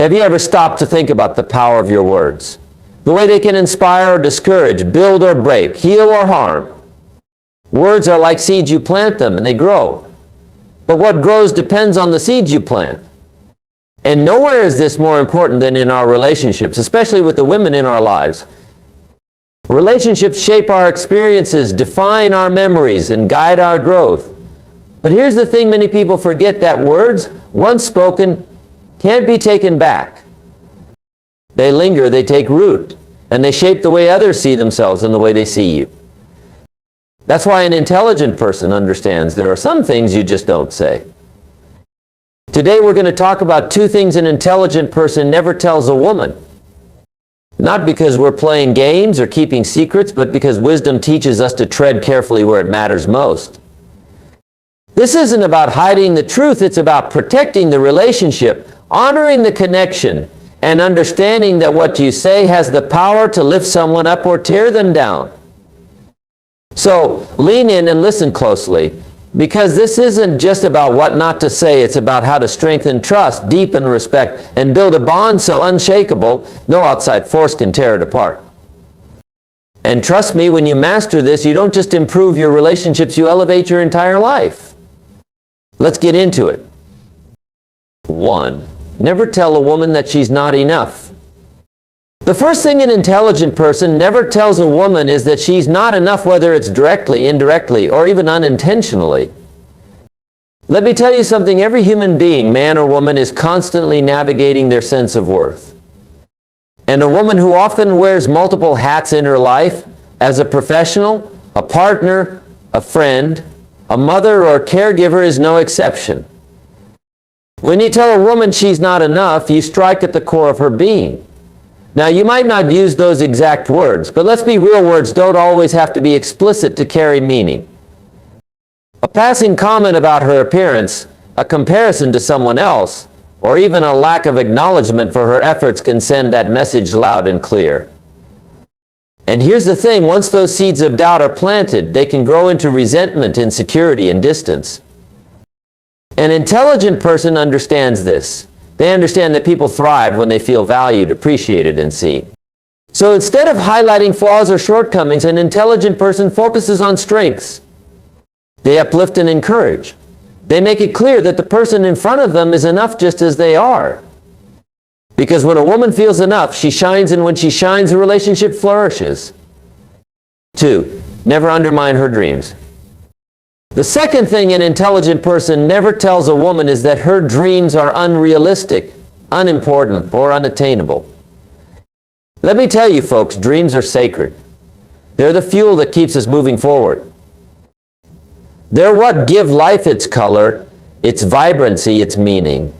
Have you ever stopped to think about the power of your words? The way they can inspire or discourage, build or break, heal or harm. Words are like seeds. You plant them and they grow. But what grows depends on the seeds you plant. And nowhere is this more important than in our relationships, especially with the women in our lives. Relationships shape our experiences, define our memories, and guide our growth. But here's the thing many people forget, that words, once spoken, can't be taken back. They linger, they take root, and they shape the way others see themselves and the way they see you. That's why an intelligent person understands there are some things you just don't say. Today we're going to talk about 2 things an intelligent person never tells a woman. Not because we're playing games or keeping secrets, but because wisdom teaches us to tread carefully where it matters most. This isn't about hiding the truth, it's about protecting the relationship, honoring the connection, and understanding that what you say has the power to lift someone up or tear them down. So lean in and listen closely, because this isn't just about what not to say, it's about how to strengthen trust, deepen respect, and build a bond so unshakable, no outside force can tear it apart. And trust me, when you master this, you don't just improve your relationships, you elevate your entire life. Let's get into it. 1. Never tell a woman that she's not enough. The first thing an intelligent person never tells a woman is that she's not enough, whether it's directly, indirectly, or even unintentionally. Let me tell you something, every human being, man or woman, is constantly navigating their sense of worth. And a woman who often wears multiple hats in her life, as a professional, a partner, a friend, a mother, or caregiver, is no exception. When you tell a woman she's not enough, you strike at the core of her being. Now, you might not use those exact words, but let's be real, words don't always have to be explicit to carry meaning. A passing comment about her appearance, a comparison to someone else, or even a lack of acknowledgement for her efforts can send that message loud and clear. And here's the thing, once those seeds of doubt are planted, they can grow into resentment, insecurity, and distance. An intelligent person understands this. They understand that people thrive when they feel valued, appreciated, and seen. So instead of highlighting flaws or shortcomings, an intelligent person focuses on strengths. They uplift and encourage. They make it clear that the person in front of them is enough just as they are. Because when a woman feels enough, she shines, and when she shines, the relationship flourishes. 2. Never undermine her dreams. The second thing an intelligent person never tells a woman is that her dreams are unrealistic, unimportant, or unattainable. Let me tell you, folks, dreams are sacred. They're the fuel that keeps us moving forward. They're what give life its color, its vibrancy, its meaning.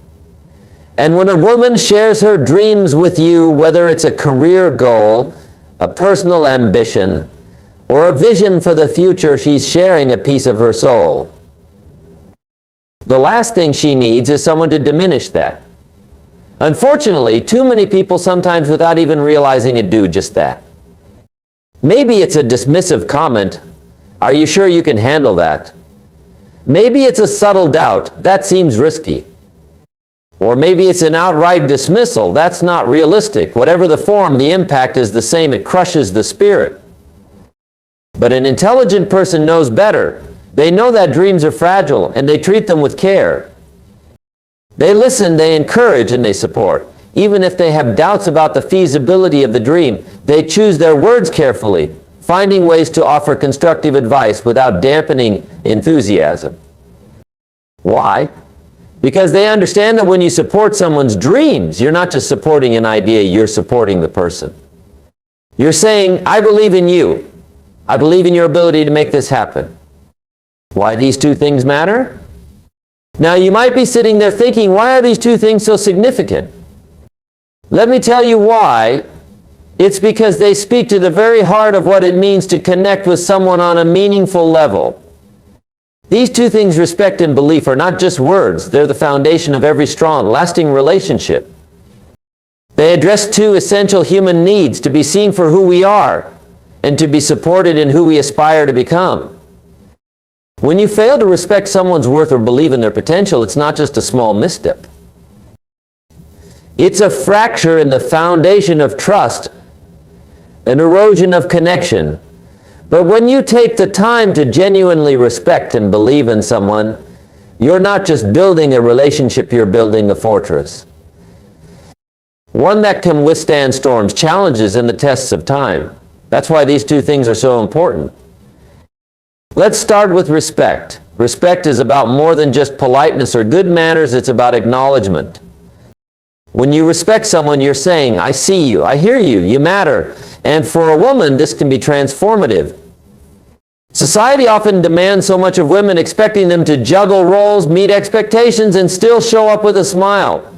And when a woman shares her dreams with you, whether it's a career goal, a personal ambition, or a vision for the future, she's sharing a piece of her soul. The last thing she needs is someone to diminish that. Unfortunately, too many people, sometimes without even realizing it, do just that. Maybe it's a dismissive comment, "Are you sure you can handle that?" Maybe it's a subtle doubt, "That seems risky." Or maybe it's an outright dismissal, "That's not realistic." Whatever the form, the impact is the same. It crushes the spirit. But an intelligent person knows better. They know that dreams are fragile, and they treat them with care. They listen, they encourage, and they support. Even if they have doubts about the feasibility of the dream, they choose their words carefully, finding ways to offer constructive advice without dampening enthusiasm. Why? Because they understand that when you support someone's dreams, you're not just supporting an idea, you're supporting the person. You're saying, "I believe in you. I believe in your ability to make this happen." Why these 2 things matter? Now, you might be sitting there thinking, why are these 2 things so significant? Let me tell you why. It's because they speak to the very heart of what it means to connect with someone on a meaningful level. These 2 things, respect and belief, are not just words. They're the foundation of every strong, lasting relationship. They address 2 essential human needs: to be seen for who we are, and to be supported in who we aspire to become. When you fail to respect someone's worth or believe in their potential, it's not just a small misstep. It's a fracture in the foundation of trust, an erosion of connection. But when you take the time to genuinely respect and believe in someone, you're not just building a relationship, you're building a fortress. One that can withstand storms, challenges, and the tests of time. That's why these two things are so important. Let's start with respect. Respect is about more than just politeness or good manners, it's about acknowledgement. When you respect someone, you're saying, I see you, I hear you, you matter. And for a woman, this can be transformative. Society often demands so much of women, expecting them to juggle roles, meet expectations, and still show up with a smile.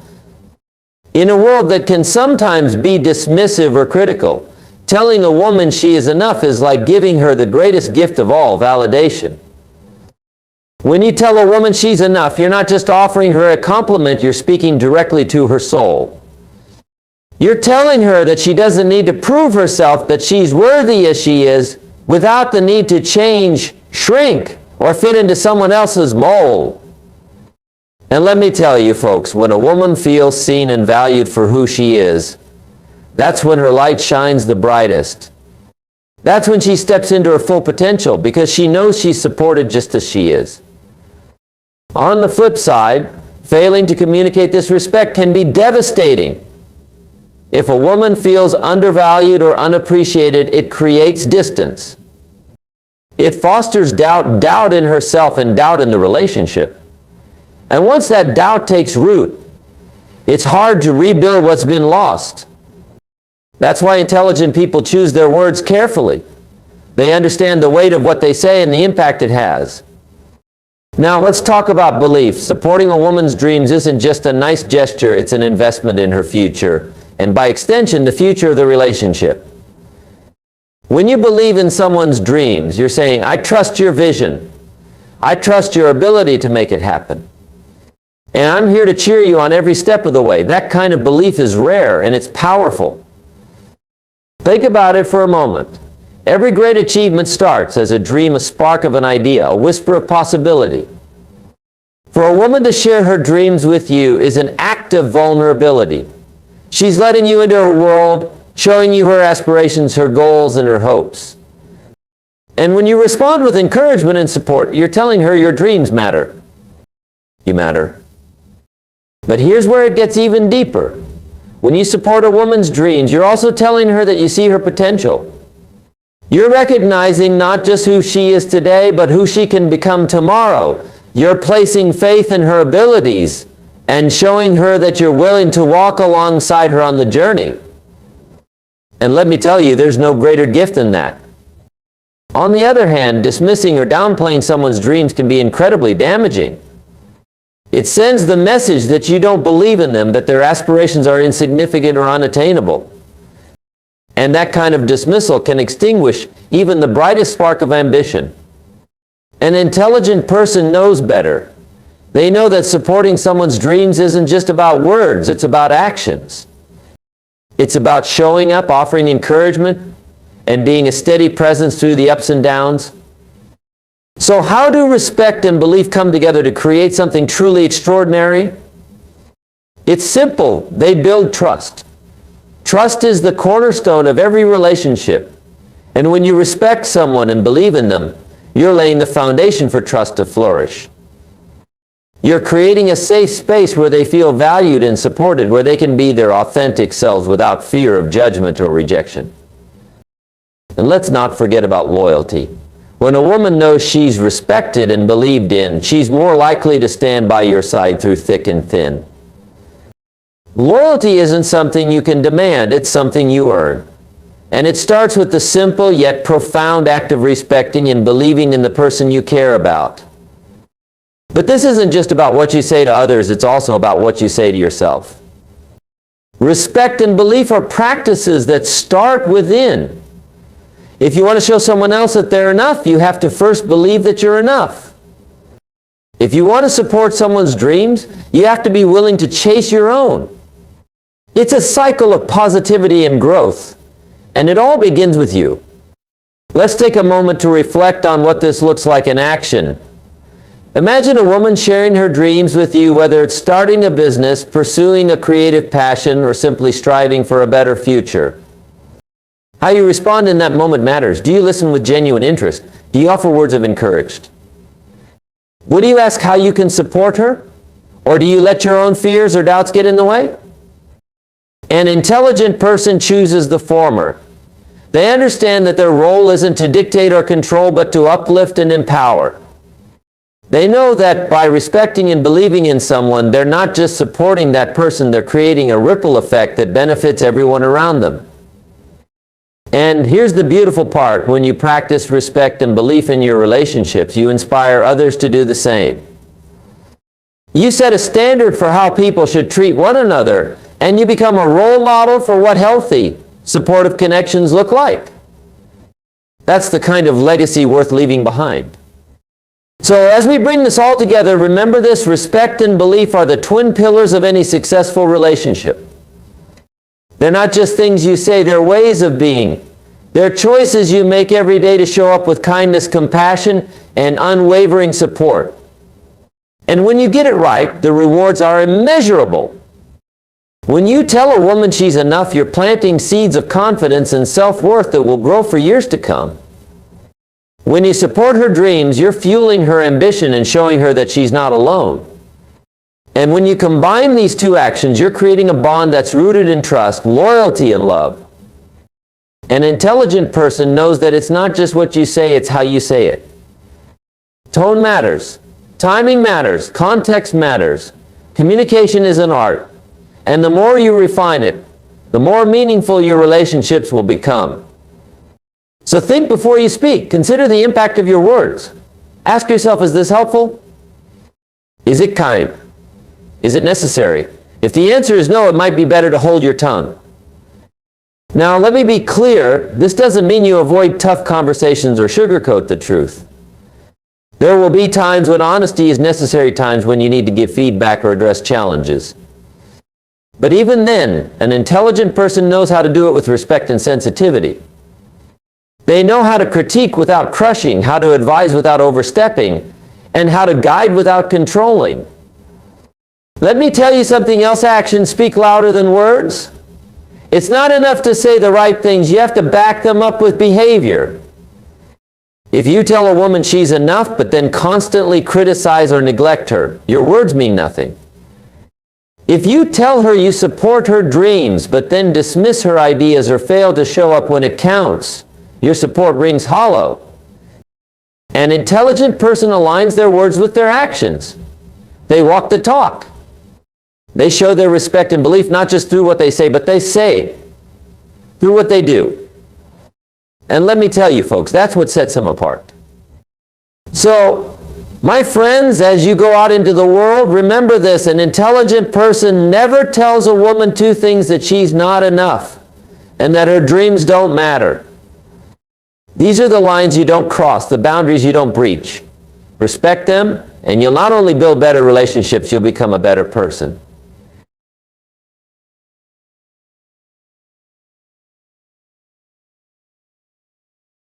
In a world that can sometimes be dismissive or critical, telling a woman she is enough is like giving her the greatest gift of all, validation. When you tell a woman she's enough, you're not just offering her a compliment, you're speaking directly to her soul. You're telling her that she doesn't need to prove herself, that she's worthy as she is, without the need to change, shrink, or fit into someone else's mold. And let me tell you folks, when a woman feels seen and valued for who she is, that's when her light shines the brightest. That's when she steps into her full potential, because she knows she's supported just as she is. On the flip side, failing to communicate this respect can be devastating. If a woman feels undervalued or unappreciated, it creates distance. It fosters doubt in herself and doubt in the relationship. And once that doubt takes root, it's hard to rebuild what's been lost. That's why intelligent people choose their words carefully. They understand the weight of what they say and the impact it has. Now let's talk about belief. Supporting a woman's dreams isn't just a nice gesture, it's an investment in her future, and by extension, the future of the relationship. When you believe in someone's dreams, you're saying, I trust your vision. I trust your ability to make it happen. And I'm here to cheer you on every step of the way. That kind of belief is rare and it's powerful. Think about it for a moment. Every great achievement starts as a dream, a spark of an idea, a whisper of possibility. For a woman to share her dreams with you is an act of vulnerability. She's letting you into her world, showing you her aspirations, her goals, and her hopes. And when you respond with encouragement and support, you're telling her your dreams matter. You matter. But here's where it gets even deeper. When you support a woman's dreams, you're also telling her that you see her potential. You're recognizing not just who she is today, but who she can become tomorrow. You're placing faith in her abilities and showing her that you're willing to walk alongside her on the journey. And let me tell you, there's no greater gift than that. On the other hand, dismissing or downplaying someone's dreams can be incredibly damaging. It sends the message that you don't believe in them, that their aspirations are insignificant or unattainable. And that kind of dismissal can extinguish even the brightest spark of ambition. An intelligent person knows better. They know that supporting someone's dreams isn't just about words, it's about actions. It's about showing up, offering encouragement, and being a steady presence through the ups and downs. So how do respect and belief come together to create something truly extraordinary? It's simple. They build trust. Trust is the cornerstone of every relationship. And when you respect someone and believe in them, you're laying the foundation for trust to flourish. You're creating a safe space where they feel valued and supported, where they can be their authentic selves without fear of judgment or rejection. And let's not forget about loyalty. When a woman knows she's respected and believed in, she's more likely to stand by your side through thick and thin. Loyalty isn't something you can demand, it's something you earn. And it starts with the simple yet profound act of respecting and believing in the person you care about. But this isn't just about what you say to others, it's also about what you say to yourself. Respect and belief are practices that start within. If you want to show someone else that they're enough, you have to first believe that you're enough. If you want to support someone's dreams, you have to be willing to chase your own. It's a cycle of positivity and growth, and it all begins with you. Let's take a moment to reflect on what this looks like in action. Imagine a woman sharing her dreams with you, whether it's starting a business, pursuing a creative passion, or simply striving for a better future. How you respond in that moment matters. Do you listen with genuine interest? Do you offer words of encouragement? Would you ask how you can support her? Or do you let your own fears or doubts get in the way? An intelligent person chooses the former. They understand that their role isn't to dictate or control, but to uplift and empower. They know that by respecting and believing in someone, they're not just supporting that person, they're creating a ripple effect that benefits everyone around them. And here's the beautiful part: when you practice respect and belief in your relationships, you inspire others to do the same. You set a standard for how people should treat one another, and you become a role model for what healthy, supportive connections look like. That's the kind of legacy worth leaving behind. So as we bring this all together, remember this: respect and belief are the twin pillars of any successful relationship. They're not just things you say, they're ways of being. They're choices you make every day to show up with kindness, compassion, and unwavering support. And when you get it right, the rewards are immeasurable. When you tell a woman she's enough, you're planting seeds of confidence and self-worth that will grow for years to come. When you support her dreams, you're fueling her ambition and showing her that she's not alone. And when you combine these two actions, you're creating a bond that's rooted in trust, loyalty, and love. An intelligent person knows that it's not just what you say, it's how you say it. Tone matters. Timing matters. Context matters. Communication is an art. And the more you refine it, the more meaningful your relationships will become. So think before you speak. Consider the impact of your words. Ask yourself, is this helpful? Is it kind? Is it necessary? If the answer is no, it might be better to hold your tongue. Now, let me be clear. This doesn't mean you avoid tough conversations or sugarcoat the truth. There will be times when honesty is necessary, times when you need to give feedback or address challenges. But even then, an intelligent person knows how to do it with respect and sensitivity. They know how to critique without crushing, how to advise without overstepping, and how to guide without controlling. Let me tell you something else: actions speak louder than words. It's not enough to say the right things, you have to back them up with behavior. If you tell a woman she's enough, but then constantly criticize or neglect her, your words mean nothing. If you tell her you support her dreams, but then dismiss her ideas or fail to show up when it counts, your support rings hollow. An intelligent person aligns their words with their actions. They walk the talk. They show their respect and belief not just through what they say, but they say through what they do. And let me tell you, folks, that's what sets them apart. So, my friends, as you go out into the world, remember this: an intelligent person never tells a woman two things: that she's not enough and that her dreams don't matter. These are the lines you don't cross, the boundaries you don't breach. Respect them, and you'll not only build better relationships, you'll become a better person.